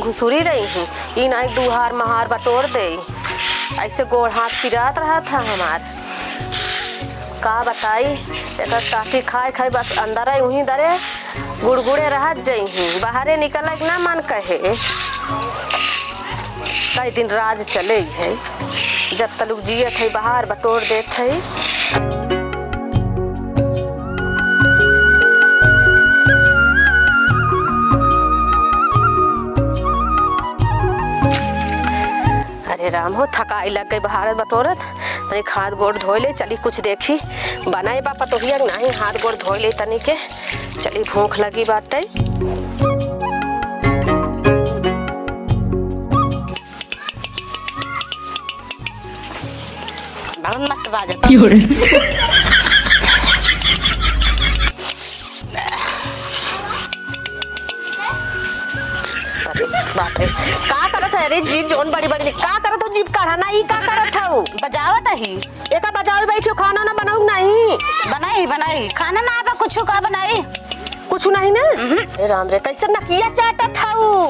घुसुरी रही हूँ। ई नहीं दुहार महार बटोर दे, ऐसे गोड़ हाथ पिरात रहा था हमार। का बताई एक काफी खाए खाए बस अंदर आई वहीं दरे गुड़गुड़े रह जाई हूँ। बाहरे निकल ना मन कहे। कई दिन राज चले है, जब तलुक जियत है बाहर बटोर देत है। अरे राम हो, थकाई लग गई बाहर बटोरत। तनी हाथ गोड़ धोए ले चली, कुछ देखी बनाए बापा तो हिया नहीं। हाथ गोड़ धोए ले तनी के चली, भूख लगी बाटे। बहुत मस्त बाजे बाप रे का करत है रे जीप जोन बड़ी बड़ी का करत हो? जीप काढ़ना ई का करत हो? बजावत ही एका बजावे बैठो, खाना ना बनाऊ नहीं? बनाई खाना ना आवे कुछ का बनाई कुछ नहीं ना। अरे राम रे कैसे नकिया चाटत हऊ?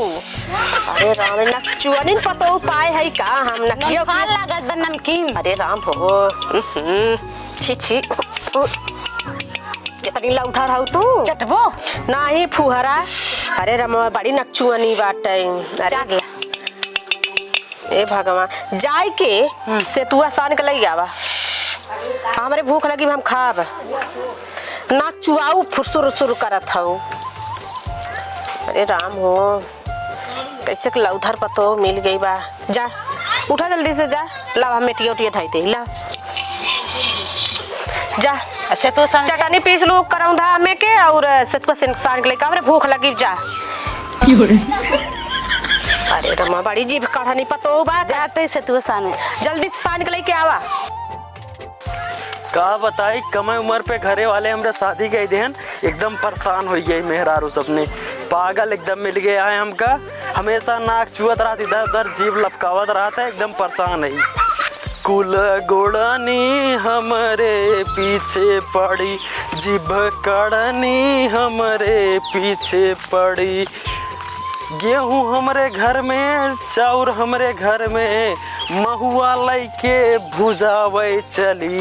अरे राम रे नकचुअनिन पतो पाए है का हम नकिया खा लागत बन नमकीन। अरे राम हो छी छी कितनी लौधा रहू तू चटबो नहीं फुहरा। अरे रमवा बड़ी नकचुअनी बाटे। अरे ए भगवान जाय के सेतुआ सान के लई आवा, हमरे भूख लगी हम खाब। नाक चुआऊ फुसुर सुर करत हूँ। अरे राम हो कैसे लौधर पतो मिल गई बा। जा उठा जल्दी से जा, ला हम मेटिया उटिया धाई दे ला जा। अच्छा तो चटनी पीस लो करौंधा में के और सेतुआ सान के लेके हमरे भूख लगी जा। अरे रमा बड़ी जीभ काढ़ा नहीं पतो बा। जाते सेतुआ साने जल्दी से सान के लेके आवा। का बताई कम उम्र पे घरे वाले हमरे शादी गई देहन, एकदम परेशान हो गई मेहरारू सपने पागल एकदम मिल गया है हमका। हमेशा नाक चुअत रहा, इधर उधर जीभ लपकावत रहा था, एकदम परेशान है। कुल गोड़नी हमरे पीछे पड़ी, जीभ कड़नी हमरे पीछे पड़ी। गेहूँ हमरे घर में, चाउर हमरे घर में, महुआ लैके भुजावे चली,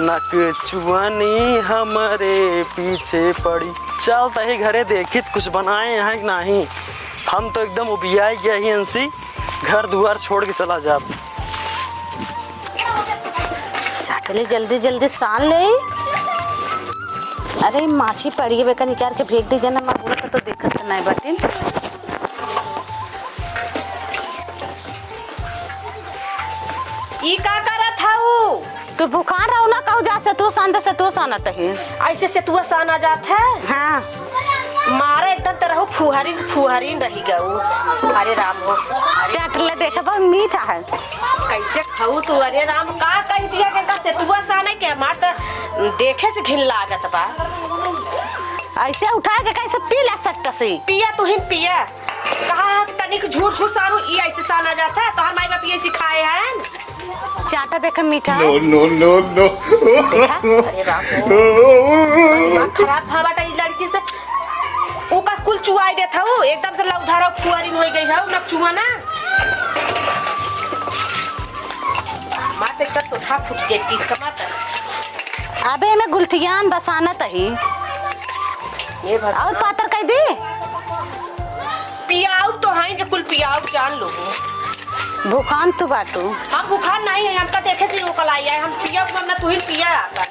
नक चुअनी हमरे पीछे पड़ी। चल तही घरे देखित कुछ बनाए हैं कि नहीं। हम तो एकदम उबिया गया ही अंसी, घर दुआर छोड़ के चला जा। चाटले जल्दी जल्दी सान ले। अरे माछी पड़ी है बेका, निकाल के फेंक दी जाना। माँ बोला तो दिक्कत नहीं बाटी। ई का करत हऊ? तू भूखा रहो ना कहू जा सेतुआ सान सेतुआ सानत है। ऐसे सेतुआ सान आ जात है। हाँ मारे एकदम तरह फुहरी रही गऊ। अरे राम हो चाटले देखा बहुत मीठा है। कैसे खाऊ तू? अरे राम का कह दिया के सेतुआ सान के हमार तो देखे से घिन लागत बा। ऐसे उठा के कैसे पी ला सकता से? पिया तू ही पिया। कहा तनिक झूठ झूठ सारू ई ऐसे सान आ जाता है। तो हम माई बाप ये सिखाए हैं। चाटा देखा मीठा। No no no no. अरे राम हो खराब भावाटा ई लड़की से ओका कुल चुआई देत हऊ। एकदम से लौधारा फुहरिन हो गई हऊ न चुआ ना। मार देख तो था फुट गई की समत। अबे में गुलटियान बसानत ही। ये भगवान और पातर कह दी पियाऊ तो हैं कि कुल पियाऊ जान लो। भूखान तू बाटू। हम बुखार नहीं है, हमका देखे से रोकल आई है। हम पिया वरना तू ही पिया आता।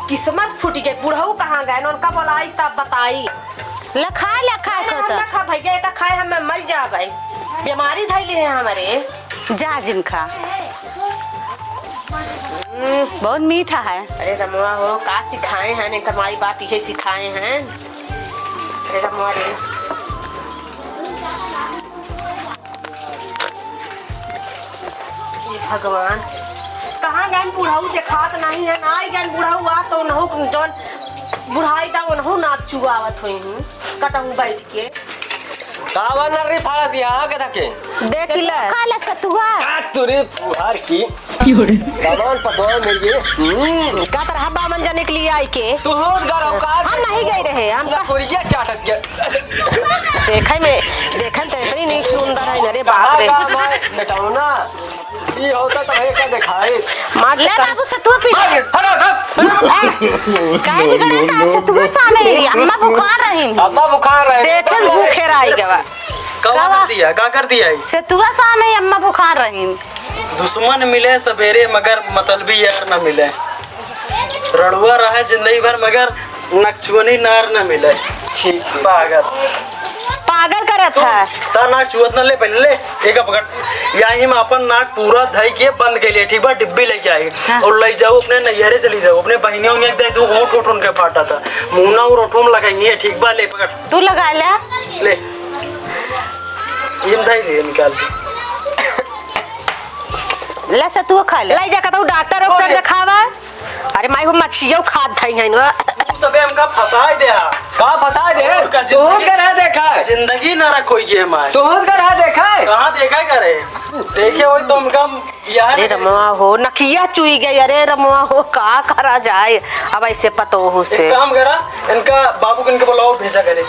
किस्मत फूट गई। बुढ़ऊ कहाँ गए? उनका बोलाई तब बताई। लखा हम खा भैया एटा खाए हम मर जा भाई। बीमारी धैले है हमारे। जा जिनका बहुत मीठा है। अरे रमुआ हो का सिखाए हैं? नहीं माई बाप ये सिखाए हैं। अरे रमुआ रे भगवान कहाँ गए बुढ़ाऊ? देखात नहीं है ना गए बुढ़ाऊ। आ तो नहो जौन बुढ़ाई दा नहो नाच चुआवत हुई हूँ कतहूँ बैठ के। कावा नर्री फाड़ा दिया के धके देख ले खा ले सतुआ। आज तुरे फुहार की सामान पकवान मिल गए। का तरह बामन जाने के लिए आई के तू होत गरम का हम नहीं गए रहे हम ना कोरिया चाटत के देखन तो इतनी नीक सुंदर है अरे बाप रे मैं बेटाऊ ना ये होता तो भैया का दिखाए मार ले बाबू सतुआ पी। हटो काहे बिगड़े ता सतुआ साने रे अम्मा बुखार रही। अब्बा बुखार रहे देखे भूखे रही गवा का कर दिया है? सतुआ साने अम्मा बुखार रही। दुश्मन मिले सवेरे मगर मतलबी यार न मिले, रड़ुआ रहे जिंदगी भर मगर नकचुअनी नार न मिले। ठीक पागल करत है ता नाक चुअत न ले पहले ले एक पकड़ यही में अपन नाक पूरा धई के बंद के लिए ठीक बा डिब्बी लेके आई और ले जाओ अपने नैहरे चली जाओ अपने बहनियों ने दे दो ओठ ओठ उनके फाटा था मुंह और ओठों में लगाई है ठीक बा ले पकड़ तू लगा ले ये धई ले निकाल ले सतुआ खा ले। लाई जा कहता डॉक्टर डॉक्टर दिखावा। अरे माई हो मछियो खाद थई है ना सबे हमका फसाए दे का फसा दे तू के रह देखा है जिंदगी ना रखो ये माय तू के रह देखा है कहां देखा करे देखे हो तुम कम यार अरे रमवा हो नकिया चुई गई। अरे रमवा हो का करा जाए अब ऐसे पतो हो से एक काम करा इनका बाबू को इनके बुलाओ भेजा करे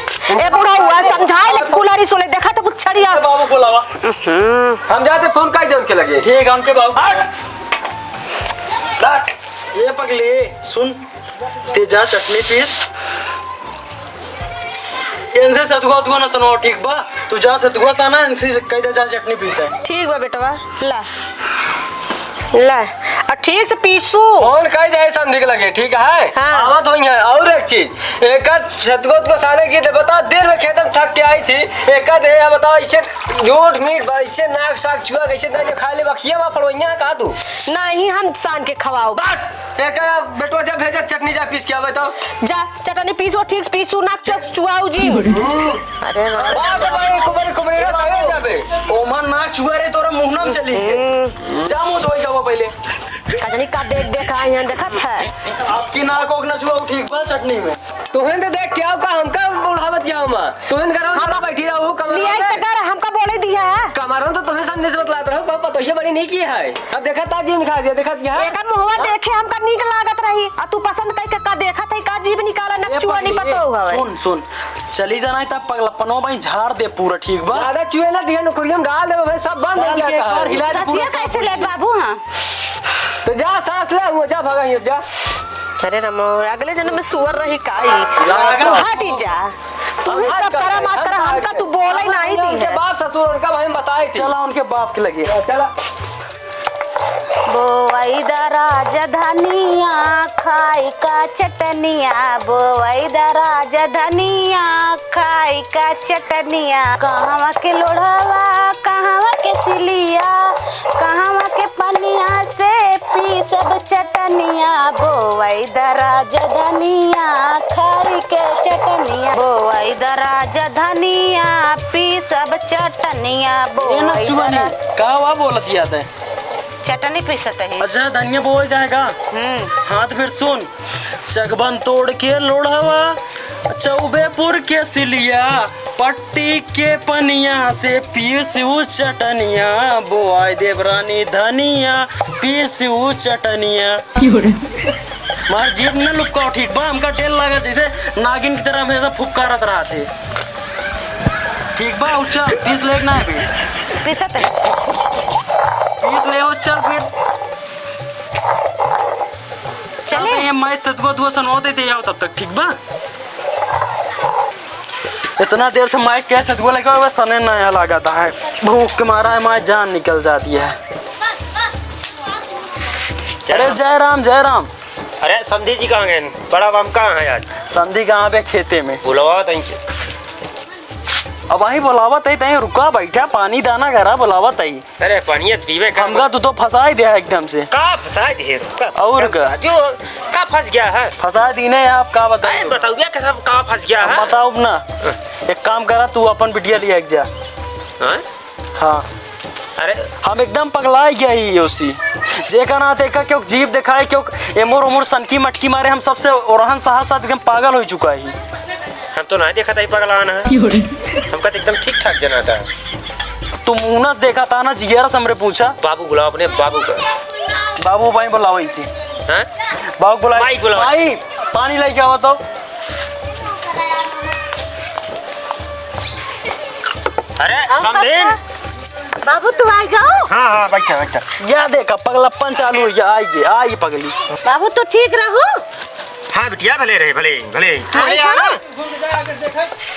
ए बुढ़ा हुआ समझाए ले कुलारी सोले देखा तो कुछ छड़िया बाबू बुलावा हम जाते फोन काई दे उनके लगे ठीक है उनके बाबू ये पगले सुन तेजा चटनी पीस इनसे सतुआ ना सुनो ठीक बा तू जा सतुआ साना इनसे कह दे जा चटनी पीस है ठीक बा बेटवा ला और ठीक से पीसू फोन काई दे समझ के लगे ठीक है हाँ। आवत होई है और एक चीज एक सतगोत को साने की दे बता देर में खेतम थक के आई थी एक दे बताओ इसे झूठ मीट बा इसे नाक साग चुआ कैसे ना जो खा ले बखिया मा पड़ोइया का दू नहीं हम सान के खवाओ एक बेटो जब भेजा चटनी जा पीस के आवे तो जा चटनी पीसो ठीक से पीसू नाक चुप चुआऊ जी अरे बाप रे कुबरे कुबरे रे सागे जाबे ओमन नाक चुआ रे तोरा मुंह नाम चली जा मुंह धोई जाओ पहले कजनी का देख आई हैं देखत है आपकी नाक ओक ना चुआ ठीक बा चटनी में तुहन तो देख क्या का हमका बुढ़ावत क्या हम तुहन करो थोड़ा बैठी रहो लिया कमर तकर हमका बोले दिया है कमरन तो तुहे संदेश बतलात रहो को पतो ये बड़ी नहीं की है अब देखा ताजी निखा दिया देखा क्या है एकर मुहवा देखे हमका नीक लागत रही आ तू पसंद कई के का देखत है का जीव निकाला नचुआ नहीं पतो हवे सुन सुन चली जाना तब पगलपनो भाई झाड़ दे पूरा ठीक बा ज्यादा चुए ना दिया नौकरियम डाल दे भाई सब बंद हो गया है हिला दे पूरा ससिया कैसे ले बाबू। हां तो जा सांस ले वो जा भगा जा अरे रमो अगले जन्म में सुअर रही काई लागा। तू हट जा तू ही सब करा मत करा हमका तू बोले नहीं दी उनके है बाप ससुर उनका भाई बताए थे चला उनके बाप के लगे चला बोवई द राजधानिया खाई का चटनिया बोवई द राजधानिया खाई का चटनिया कहवा के लोढ़वा कहवा के सिलिया कहवा के पनिया से पी सब चटनिया बोवई द राजधानिया खाई के चटनिया बोवई द राजधानिया पी सब चटनिया ये बोवई नचुआ द नहीं का हुआ बोलत दिया था चटनी पीसत है। अच्छा धनिया बोल जाएगा हाँ तो फिर सुन चकबन तोड़ के लोढ़वा चौबेपुर के सिलिया पट्टी के पनिया से पीसू चटनिया बोआई देवरानी धनिया पीसू चटनिया मार जीव न लुपका ठीक बा हमका टेल लगा जैसे नागिन की तरह हमेशा फुफकारत रहा थे ठीक बा उच्चा पीस लेग ना है पीसत है पीस ले हो चल फिर चले ये मैं सतगो दुआ सुनवाते थे आओ तब तक ठीक बा इतना देर से माइक कैसे सतगो लगा हुआ सने नया लगाता है भूख के मारा है माय जान निकल जाती है अरे जय राम अरे संधि जी कहाँ गए बड़ा बम कहाँ है आज संधि कहाँ पे खेते में बुलावा तो इनसे अब वही बुलावत है तहीं रुका बैठा पानी दाना करा बुलावत है अरे पानियत पीवे का हमका तो फंसा ही दिया एकदम से का फंसा दिए और का? जो का फंस गया है फंसा दी नहीं आप का अरे बताइए बताओ क्या कैसा का फंस गया है बताओ ना एक काम करा तू अपन बिटिया लिया एक जा हाँ? हाँ अरे हम एकदम पगलाए गया ही उसी जे का ना देखा क्यों जीव दिखाए क्यों एमोर उमोर सनकी मटकी मारे हम सबसे ओरहन साहस एकदम पागल हो चुका है हम तो नहीं देखा था पगला आना है हमका तो एकदम ठीक ठाक जना था तू मुनस देखा था ना जिगर से हमरे पूछा। बाबू बुलाओ अपने बाबू का। बाबू भाई बुलाओ थी। हैं? बाबू बुलाओ। माई बुलाओ। भाई पानी लेके आओ तो। अरे समधीन। बाबू तू आ जाओ। हाँ हाँ बैठा बैठा। या देखा पगलप्पन चालू हो गया। आइए आई पगली। बाबू तो ठीक रहो। हाँ बिटिया भले रहे भले भले।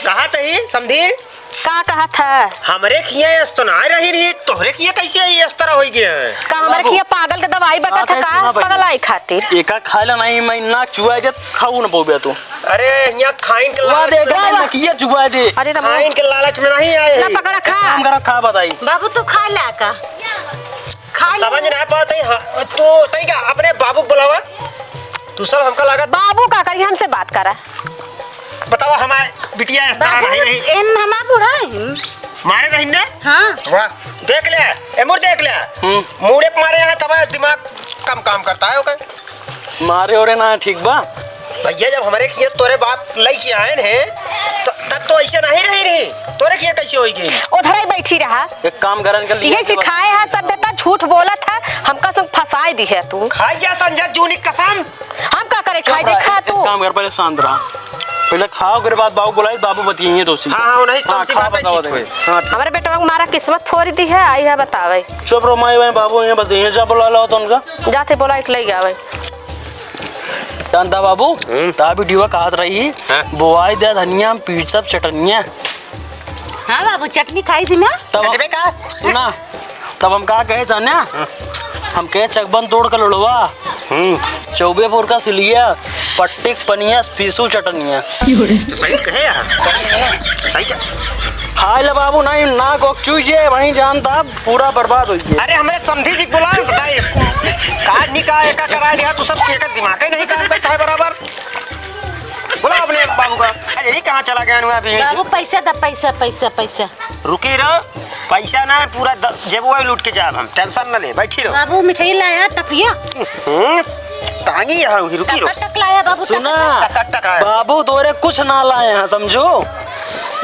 कहा तही समधीन? का कहा था हमरे किया तो ना रही नहीं तोहरे किया कैसे इस तरह हो गया? का हमारे किया पागल के दवाई बता था का पागल आई खातिर एका खाइला नहीं मैं नाक चुआ दे खाऊ न पोबे तू। अरे यहाँ खाइन के वा देखा ना किया चुआ दे। अरे खाइन के लालच में नहीं आए। ना पकड़ा खा काम करा खा बताई। बाबू तू खा ला का खा समझ ना पाते तो तई का अपने बाबू बुलावा। तू सब हमका लागत बाबू का करी हमसे बात करा। बताओ हमारे बिटिया इस तरह नहीं रही। एम हमा बुढ़ा है मारे रही ने? हाँ वाह देख ले एमुर देख ले मुड़े मारे हैं तब दिमाग कम काम करता है ओके। मारे ओरे ना ठीक बा भैया जब हमारे किए तोरे बाप लई के आए हैं तो तब तो ऐसे नहीं रही रही तोरे किए कैसे होगी? उधर ही बैठी रहा। एक काम करन के लिए ये सिखाए है सभ्यता झूठ बोला था हमका संग फसाए दी है तू। खाई जा संजय जूनी कसम। हम का करे खाए दे खा तू। काम कर पहले शांत रहा। पहले खाओ के बाद बाबू बुलाई बाबू बताइए तो सी। हाँ नहीं तुमसे बात है ठीक है। हां हमारे बेटा को मारा किस्मत फोड़ दी है आई है बतावे। चुप रहो माई बाबू ये बताइए जा बुला लो तो उनका जाते बोला इट ले आवे। जानता बाबू ता वीडियो कहत रही बुआई दे धनिया पीट सब चटनिया। हाँ बाबू चटनी खाई थी ना। चटनी का सुना तब हम का कहे जाने हम कहे चकबन तोड़ कर लड़वा चौबेपुर का सिलिया पट्टिक पनिया पीसू चटनिया। तो सही कहे यार सही क्या? खाए ले बाबू नहीं ना को चूजे वहीं जानता पूरा बर्बाद हो गया। अरे हमें समझी जी बुला बताइए काज नहीं का एक करा दिया तू सब एक दिमाग ही नहीं काम करता है बराबर। बुला अपने बाबू का। अरे नहीं कहाँ चला गया नुआ भी? बाबू पैसा दा पैसा पैसा पैसा। रुकी रहो पैसा ना पूरा जेबुआ लूट के जाब हम टेंशन ना ले बैठी रहो। बाबू मिठाई लाया टपिया टांगी है रुकी रहो। टक लाया बाबू। सुना टक टक है। बाबू तोरे कुछ ना लाए हैं समझो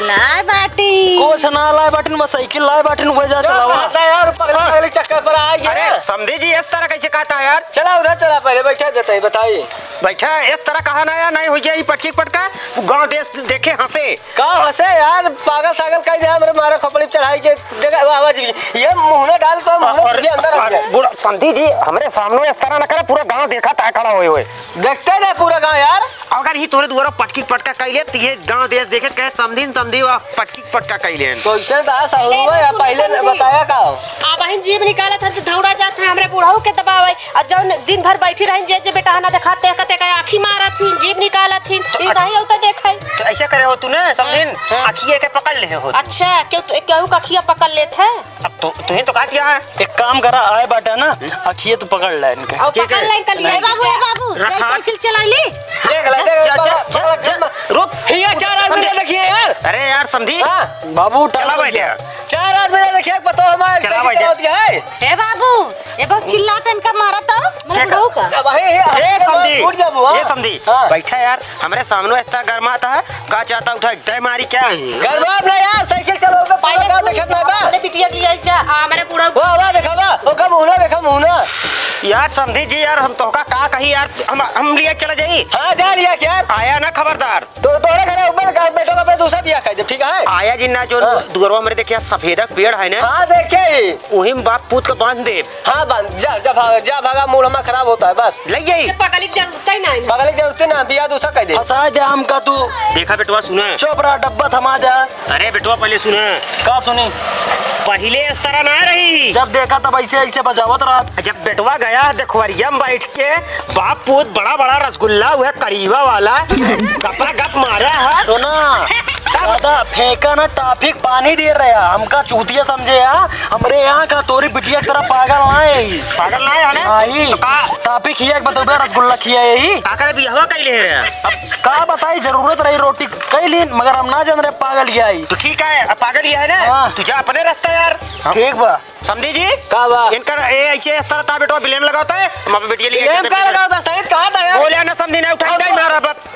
लाए बाटी कुछ ना लाए बटन बस साइकिल लाए बटन वो जा चलावा यार पगले चक्कर पर आ गया। अरे समझी जी इस तरह कैसे कहता है यार? चला उधर चला पहले बैठा देता है बताइए। बैठा इस तरह कहा ना यार नहीं हो जाए पटकी पटका गांव देश देखे हंसे। कहाँ हंसे यार पागल सागल कह दिया मेरे मारा खपड़ी चढ़ाई के देखा आवाज ये मुंह डाल तो मुंह अंदर आ गया। बुरा समझी जी हमारे सामने इस तरह ना करे पूरा गांव देखा था खड़ा हुए देखते ना पूरा गाँव यार। अगर ही तोरे द्वारा पटकी पटका कैले तो ये गांव देश देखे कहे समझी समझी वा पटकी पटका कैले तो इसे तो साहू या पहले बताया का आ बहन जीव निकाला था तो दौड़ा जाता है हमरे बुढ़ाऊ के दबावे और जब दिन भर बैठी रही जे बेटा ना दिखाते कहते का आँखी मारा थी जीव निकाला थी ई कहीं होता देखा तो ऐसा करे हो तूने समझीन आखिए के पकड़ ले हो। अच्छा क्यों कखिया पकड़ लेते है अब तो तुहे तो कहा दिया है एक काम करा आए बाटा ना अखिए तो पकड़ ले इनके और पकड़ ले कर लिए बाबू रखा। साइकिल चला ली। रुक ये 4 आदमी देखिए यार। अरे यार समझी बाबू चला बैठे 4 आदमी देखिए पता हमारे चला साइकिल भाई, चला दिया है। ए बाबू ये बहुत चिल्लाते इनका मारा तो मतलब देखा। बहू का। अब हे ये समझी उठ जा बुआ। ये समझी हाँ। बैठा यार हमारे सामने इतना गर्मा आता है का चाहता उठा दे मारी क्या है गरबाब ना यार साइकिल चलाओगे पहले का देखत ना बा। अरे बिटिया की आई जा हमारे बुढ़ाऊ वाह देखा बा ओ का मुंह देखा मुंह ना। यार समझी जी यार हम तो का कही यार हम लिए चला जाई हां जा लिया क्या आया ना खबरदार तो तोरे घर ऊपर का बेटो का दूसरा बियाह कर दे ठीक है। आया जी ना जो दुगरवा मेरे देखिए सफेदक पेड़ है ना हां देखे वही में बाप पूत को बांध दे हां बंद जा भागा मूड हमारा खराब होता है बस ले जाई पकड़ की जरूरत ही नहीं बगल की जरूरत ना बियाह दूसरा कर दे। फंसा दे हमका तू देखा बेटवा सुना चुप रहा डब्बा थमा जा। अरे बेटवा पहले सुना का सुनी पहले इस तरह ना रही जब देखा तब ऐसे ऐसे बजावत रहा। जब बेटवा गया देखवरिया में बैठ के बाप पूत बड़ा बड़ा रसगुल्ला हुआ करीबा वाला गपरा गप मारा है सुना दादा फेंका ना टाफिक पानी दे रहा हमका चूतिया समझे यार हमरे यहाँ का तोरी बिटिया की तरह पागल नहीं पागल ना है ना आई तो का टाफिक खिया बता रसगुल्ला खिया यही काकर बिहवा कैले है रे अब का बताई जरूरत रही रोटी कैली मगर हम ना जान रहे पागल ही आई तो ठीक है अब पागल ही है ना हाँ। तुझे अपने रास्ता यार ठीक बा समझी जी का बा इनका ऐसे इस तरह था बेटवा ब्लेम लगाता है हम बेटिया लिए लेम का लगाओ था सहित कहा था यार बोलिया ना समझी ना उठा दे मारा बाप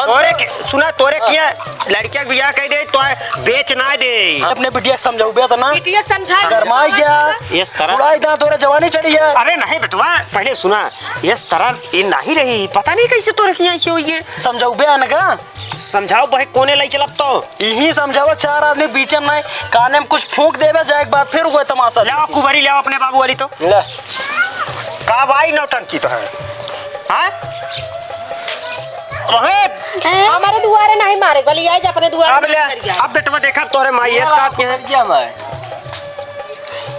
सुना तोरे किया लड़किया के बियाह कह दे तो बेच ना दे। अपने बिटिया के समझाऊ बे तो ना बिटिया समझा गरमाई गया इस तरह उड़ाई दा तोरे जवानी चढ़ी है। अरे नहीं बेटवा पहले सुना इस तरह ये नहीं रही पता नहीं कैसे तोरे किया ऐसे हुई है। समझाऊ बे न का समझाओ भाई कोने लाई चलब तो यही समझावा चार आदमी बीच में नहीं काने में कुछ फूंक देवे जाए एक बात फिर हुए तमाशा लाओ कुबरी लाओ अपने बाबू वाली तो ले का भाई नौटंकी तो है हाँ हमारे दुआरे नहीं मारे गली आए जा अपने अब दुआरे ले अब बेटवा देखा तोरे माई इस का क्या है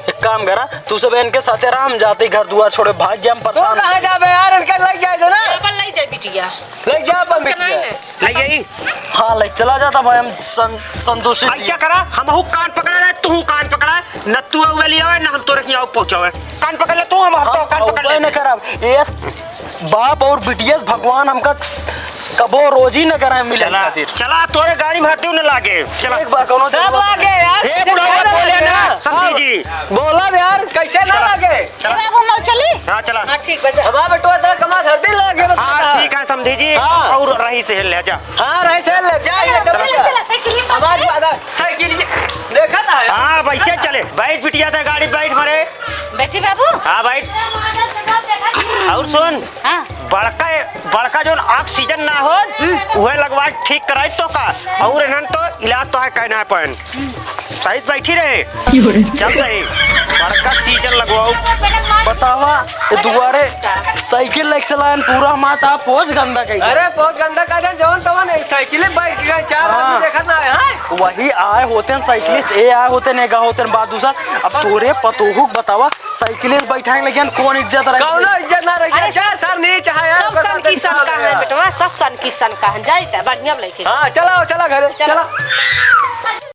एक काम करा तू सब इनके साथे रहा हम जाते घर दुआर छोड़े भाग जाए हम तू परेशान कहाँ जाबे यार इनका लग जाए तो ना अपन ले जाए बिटिया लग जा अपन बिटिया ले यही हाँ लाइक चला जाता भाई हम संतोषी ऐसा करा हम हूँ कान पकड़ा रहे तू कान पकड़ा न तू अवे लिया न हम तोरे की आओ पहुंचावे कान पकड़ ले तू हम तो कान पकड़ ले न करा एस बाप और बिटिया भगवान हमका कबो रोजी न कराए मिले चला खातिर चला तोरे गाड़ी में हटियो न लागे चला एक बार कोनो सब लागे यार हे बुढ़ावा बोले ना समझी जी बोला यार कैसे ना लागे बाबू लो चली हाँ चला हाँ ठीक बजा हमारा बेटवा तेरा कमा धरती लागे बता हाँ ठीक है समझी जी हाँ। और रही से ले जा हाँ रहे चल ले जा ये चला साइकिल हमारी बात साइकिल देखा था हाँ वैसे चले बैठ बिटिया था गाड़ी बैठ मरे बैठी बाबू हाँ बैठ और सुन हाँ बड़का जो ऑक्सीजन ना हो वह लगवा ठीक कराई तो का और इन्हन तो इलाज तो है कहना है पहन सही बैठी रहे चल रही बड़का सीजन लगवाओ बतावा ये दुआरे साइकिल लेके चलाएं पूरा माता पोज गंदा कही अरे बहुत गंदा कर दे जौन तवन साइकिल बाइक गए चार हाँ। आदमी देखा ना है वही आए होते हैं साइकिलिस्ट ए आए होते हैं नेगा होते हैं बात दूसरा अब तोरे पतोहू बतावा साइकिलिस्ट बैठाएंगे लेकिन कौन इज्जत रहे कौनो इज्जत ना रही अरे चार सर नहीं चाहे यार सब सन की सन का है बेटवा सब सन की सन का है जाए बढ़िया लेके हाँ चला चला घर चला